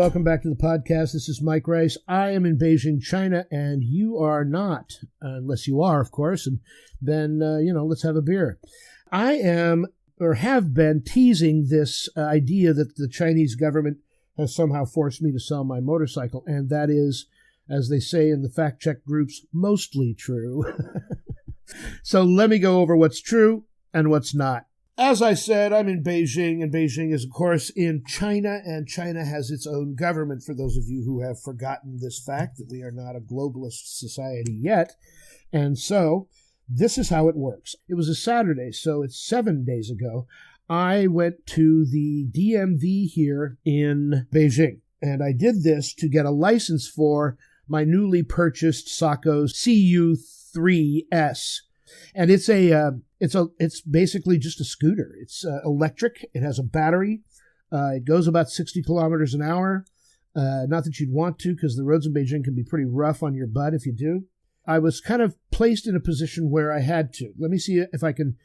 welcome back to the podcast. This is Mike Rice. I am in Beijing, China, and you are not, unless you are, of course, and then, let's have a beer. I am, or have been, teasing this idea that the Chinese government has somehow forced me to sell my motorcycle, and that is, as they say in the fact-check groups, mostly true. So let me go over what's true and what's not. As I said, I'm in Beijing, and Beijing is, of course, in China, and China has its own government, for those of you who have forgotten this fact, that we are not a globalist society yet. And so, this is how it works. It was a Saturday, so it's 7 days ago. I went to the DMV here in Beijing, and I did this to get a license for my newly purchased Sacco's CU3S. And it's basically just a scooter. It's electric. It has a battery. It goes about 60 kilometers an hour. Not that you'd want to, because the roads in Beijing can be pretty rough on your butt if you do. I was kind of placed in a position where I had to. Let me see if I can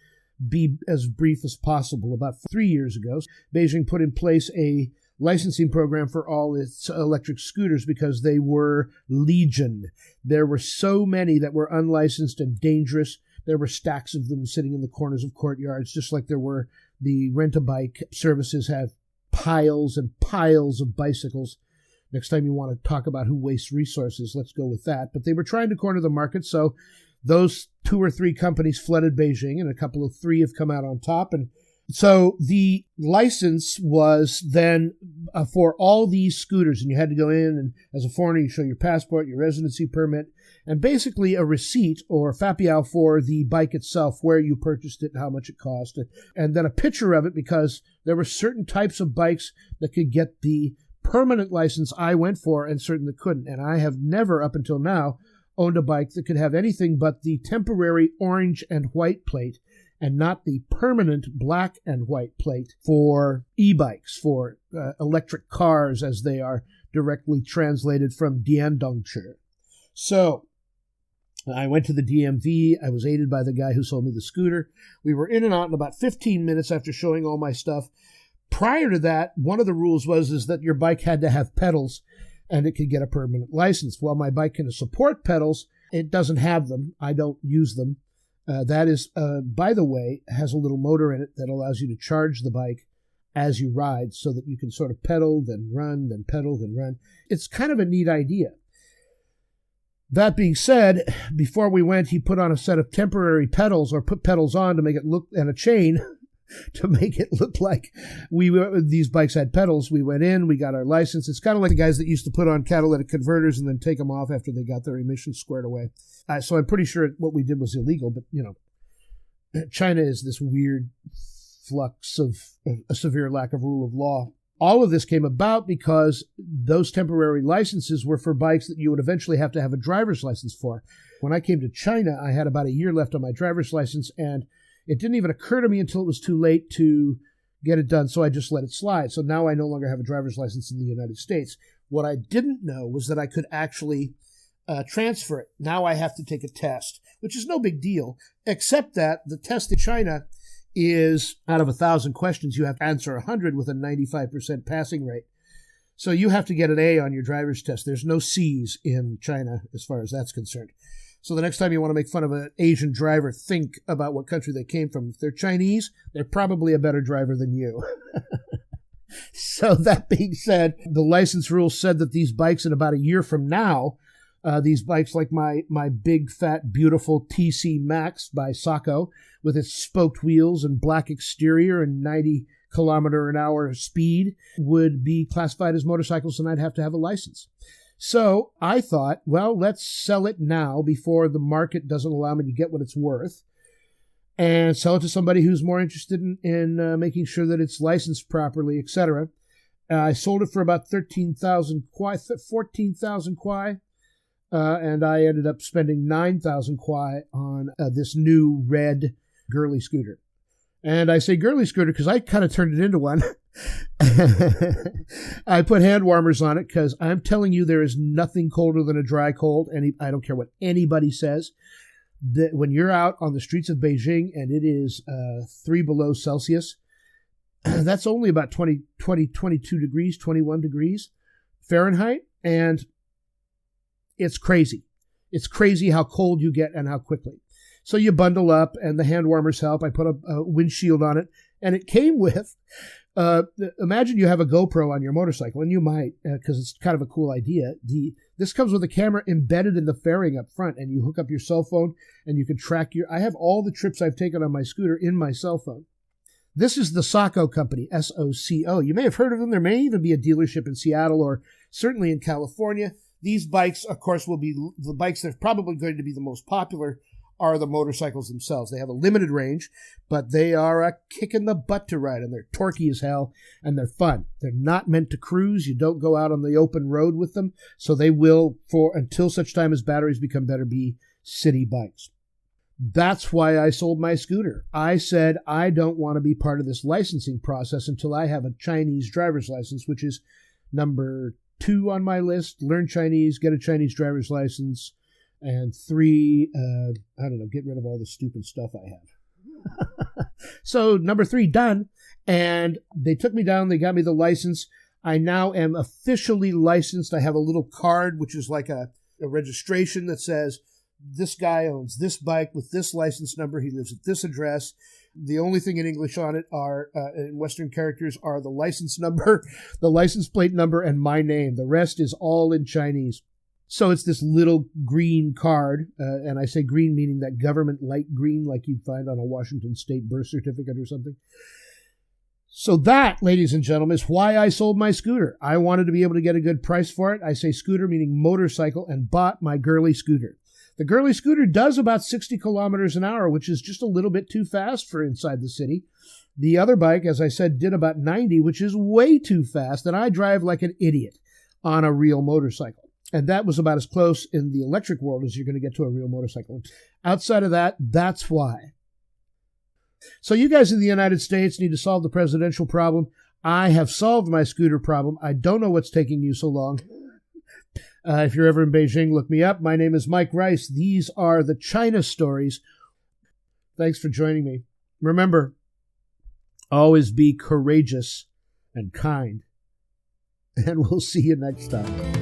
be as brief as possible. About 3 years ago, Beijing put in place a licensing program for all its electric scooters because they were legion. There were so many that were unlicensed and dangerous. There were stacks of them sitting in the corners of courtyards, just like there were the rent-a-bike services have piles and piles of bicycles. Next time you want to talk about who wastes resources, let's go with that. But they were trying to corner the market, so those 2 or 3 companies flooded Beijing, and three have come out on top. And so the license was then for all these scooters, and you had to go in, and as a foreigner, you show your passport, your residency permit, and basically a receipt or a fapiao for the bike itself, where you purchased it, how much it cost, and then a picture of it, because there were certain types of bikes that could get the permanent license I went for and certain that couldn't. And I have never, up until now, owned a bike that could have anything but the temporary orange and white plate, and not the permanent black and white plate for e-bikes, for electric cars, as they are directly translated from Diandongche. So I went to the DMV. I was aided by the guy who sold me the scooter. We were in and out in about 15 minutes after showing all my stuff. Prior to that, one of the rules was that your bike had to have pedals and it could get a permanent license. While my bike can support pedals, it doesn't have them. I don't use them. That is, by the way, has a little motor in it that allows you to charge the bike as you ride so that you can sort of pedal, then run, then pedal, then run. It's kind of a neat idea. That being said, before we went, he put on a set of temporary pedals, or put pedals on to make it look, and a chain to make it look like these bikes had pedals. We went in, we got our license. It's kind of like the guys that used to put on catalytic converters and then take them off after they got their emissions squared away. So I'm pretty sure what we did was illegal, but, China is this weird flux of a severe lack of rule of law. All of this came about because those temporary licenses were for bikes that you would eventually have to have a driver's license for. When I came to China, I had about a year left on my driver's license, and it didn't even occur to me until it was too late to get it done, so I just let it slide. So now I no longer have a driver's license in the United States. What I didn't know was that I could actually transfer it. Now I have to take a test, which is no big deal, except that the test in China is, out of 1,000 questions, you have to answer 100 with a 95% passing rate. So you have to get an A on your driver's test. There's no C's in China as far as that's concerned. So the next time you want to make fun of an Asian driver, think about what country they came from. If they're Chinese, they're probably a better driver than you. So that being said, the license rules said that these bikes in about a year from now, these bikes like my big, fat, beautiful TC Max by Sacco, with its spoked wheels and black exterior and 90 kilometer an hour speed, would be classified as motorcycles, and I'd have to have a license. So I thought, well, let's sell it now before the market doesn't allow me to get what it's worth, and sell it to somebody who's more interested in making sure that it's licensed properly, etc. I sold it for about 13,000 kwai, 14,000 kwai, and I ended up spending 9,000 kwai on this new red girlie scooter. And I say girlie scooter because I kind of turned it into one. I put hand warmers on it because I'm telling you, there is nothing colder than a dry cold. And I don't care what anybody says. That when you're out on the streets of Beijing and it is 3 below Celsius, that's only about 22 degrees, 21 degrees. Fahrenheit, and it's crazy. It's crazy how cold you get and how quickly. So you bundle up, and the hand warmers help. I put a windshield on it, and it came with, imagine you have a GoPro on your motorcycle, and you might, because it's kind of a cool idea. This comes with a camera embedded in the fairing up front, and you hook up your cell phone, and you can track I have all the trips I've taken on my scooter in my cell phone. This is the Soco company, S-O-C-O. You may have heard of them. There may even be a dealership in Seattle or certainly in California. These bikes, of course, will be the bikes that are probably going to be the most popular are the motorcycles themselves. They have a limited range, but they are a kick in the butt to ride, and they're torquey as hell, and they're fun. They're not meant to cruise. You don't go out on the open road with them, so they will, until such time as batteries become better, be city bikes. That's why I sold my scooter. I said I don't want to be part of this licensing process until I have a Chinese driver's license, which is number 2 on my list. Learn Chinese, get a Chinese driver's license. And 3, get rid of all the stupid stuff I have. So number 3, done. And they took me down. They got me the license. I now am officially licensed. I have a little card, which is like a registration that says, this guy owns this bike with this license number. He lives at this address. The only thing in English on it are, in Western characters, are the license number, the license plate number, and my name. The rest is all in Chinese. So it's this little green card, and I say green meaning that government light green like you'd find on a Washington State birth certificate or something. So that, ladies and gentlemen, is why I sold my scooter. I wanted to be able to get a good price for it. I say scooter meaning motorcycle, and bought my girlie scooter. The girlie scooter does about 60 kilometers an hour, which is just a little bit too fast for inside the city. The other bike, as I said, did about 90, which is way too fast, and I drive like an idiot on a real motorcycle. And that was about as close in the electric world as you're going to get to a real motorcycle. Outside of that, that's why. So you guys in the United States need to solve the presidential problem. I have solved my scooter problem. I don't know what's taking you so long. If you're ever in Beijing, look me up. My name is Mike Rice. These are the China stories. Thanks for joining me. Remember, always be courageous and kind. And we'll see you next time.